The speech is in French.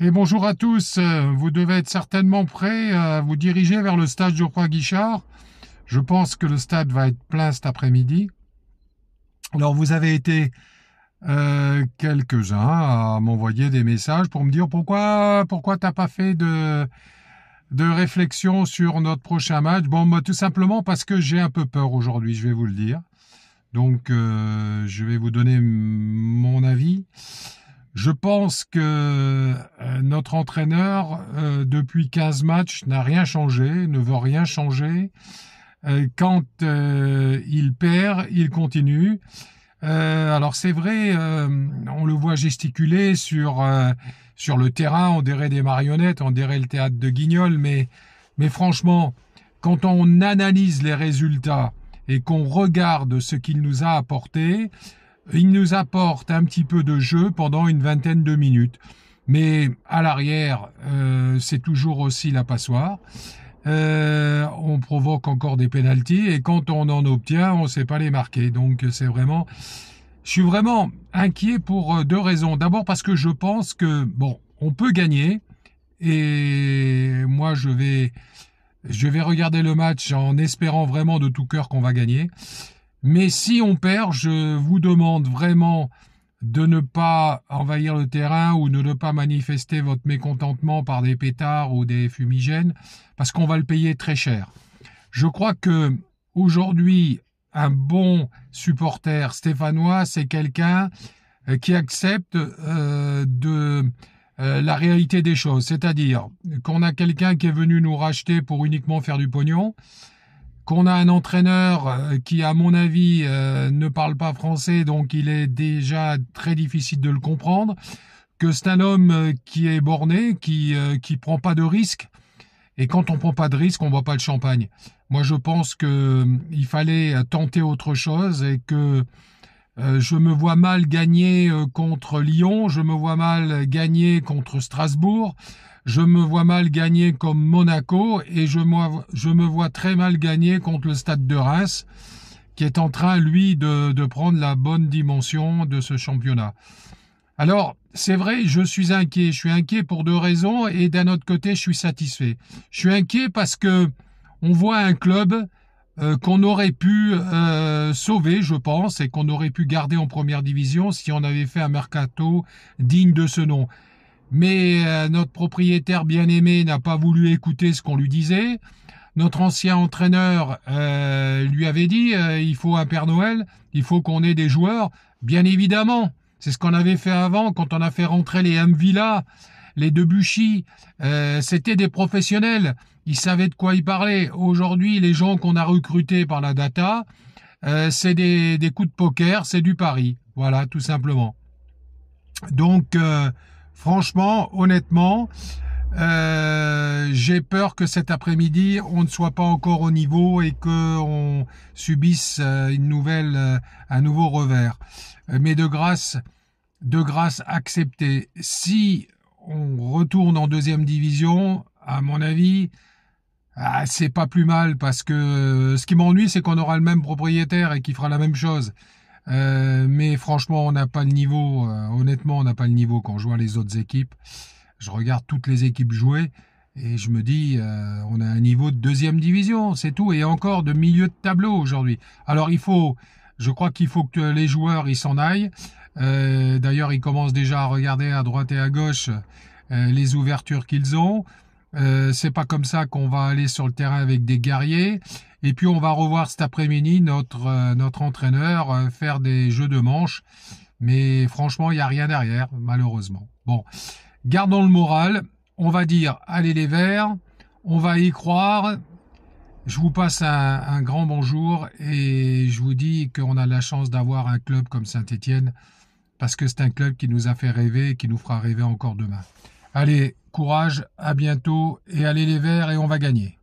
Et bonjour à tous, vous devez être certainement prêts à vous diriger vers le stade Geoffroy-Guichard. Je pense que le stade va être plein cet après-midi. Alors vous avez été quelques-uns à m'envoyer des messages pour me dire pourquoi t'as pas fait de réflexion sur notre prochain match. Bon, moi tout simplement parce que j'ai un peu peur aujourd'hui, je vais vous le dire. Donc je vais vous donner mon avis. Je pense que notre entraîneur, depuis 15 matchs, n'a rien changé, ne veut rien changer. Quand il perd, il continue. Alors c'est vrai, on le voit gesticuler sur le terrain, on dirait des marionnettes, on dirait le théâtre de Guignol, mais franchement, quand on analyse les résultats et qu'on regarde ce qu'il nous a apporté, il nous apporte un petit peu de jeu pendant une vingtaine de minutes. Mais à l'arrière, c'est toujours aussi la passoire. On provoque encore des pénaltys et quand on en obtient, on ne sait pas les marquer. Donc c'est vraiment, je suis vraiment inquiet pour deux raisons. D'abord parce que je pense que bon, on peut gagner et moi je vais regarder le match en espérant vraiment de tout cœur qu'on va gagner. Mais si on perd, je vous demande vraiment de ne pas envahir le terrain ou de ne pas manifester votre mécontentement par des pétards ou des fumigènes, parce qu'on va le payer très cher. Je crois que aujourd'hui, un bon supporter stéphanois, c'est quelqu'un qui accepte la réalité des choses, c'est-à-dire qu'on a quelqu'un qui est venu nous racheter pour uniquement faire du pognon, qu'on a un entraîneur qui, à mon avis, ne parle pas français, donc il est déjà très difficile de le comprendre, que c'est un homme qui est borné, qui prend pas de risques, et quand on prend pas de risques, on boit pas le champagne. Moi, je pense que il fallait tenter autre chose et que je me vois mal gagner contre Lyon, je me vois mal gagner contre Strasbourg, je me vois mal gagner comme Monaco et je me vois très mal gagner contre le Stade de Reims qui est en train, lui, de prendre la bonne dimension de ce championnat. Alors, c'est vrai, je suis inquiet. Je suis inquiet pour deux raisons et d'un autre côté, je suis satisfait. Je suis inquiet parce que on voit un club qu'on aurait pu sauver, je pense, et qu'on aurait pu garder en première division si on avait fait un mercato digne de ce nom. Mais notre propriétaire bien-aimé n'a pas voulu écouter ce qu'on lui disait. Notre ancien entraîneur lui avait dit il faut un Père Noël, il faut qu'on ait des joueurs. Bien évidemment, c'est ce qu'on avait fait avant quand on a fait rentrer les Mvila, les Debuchy. C'était des professionnels, ils savaient de quoi ils parlaient. Aujourd'hui, les gens qu'on a recrutés par la data, c'est des coups de poker, c'est du pari. Voilà, tout simplement. Donc, franchement, honnêtement, j'ai peur que cet après-midi, on ne soit pas encore au niveau et qu'on subisse un nouveau revers. Mais de grâce, acceptez. Si on retourne en deuxième division, à mon avis, c'est pas plus mal parce que ce qui m'ennuie, c'est qu'on aura le même propriétaire et qui fera la même chose. Mais franchement, on n'a pas le niveau. Honnêtement, on n'a pas le niveau quand je vois les autres équipes. Je regarde toutes les équipes jouer et je me dis, on a un niveau de deuxième division, c'est tout, et encore de milieu de tableau aujourd'hui. Alors je crois qu'il faut que les joueurs ils s'en aillent. D'ailleurs, ils commencent déjà à regarder à droite et à gauche les ouvertures qu'ils ont. C'est pas comme ça qu'on va aller sur le terrain avec des guerriers. Et puis on va revoir cet après-midi notre entraîneur faire des jeux de manche. Mais franchement, il n'y a rien derrière, malheureusement. Bon, gardons le moral. On va dire, allez les Verts, on va y croire. Je vous passe un grand bonjour et je vous dis qu'on a la chance d'avoir un club comme Saint-Étienne parce que c'est un club qui nous a fait rêver et qui nous fera rêver encore demain. Allez, courage, à bientôt et allez les Verts et on va gagner.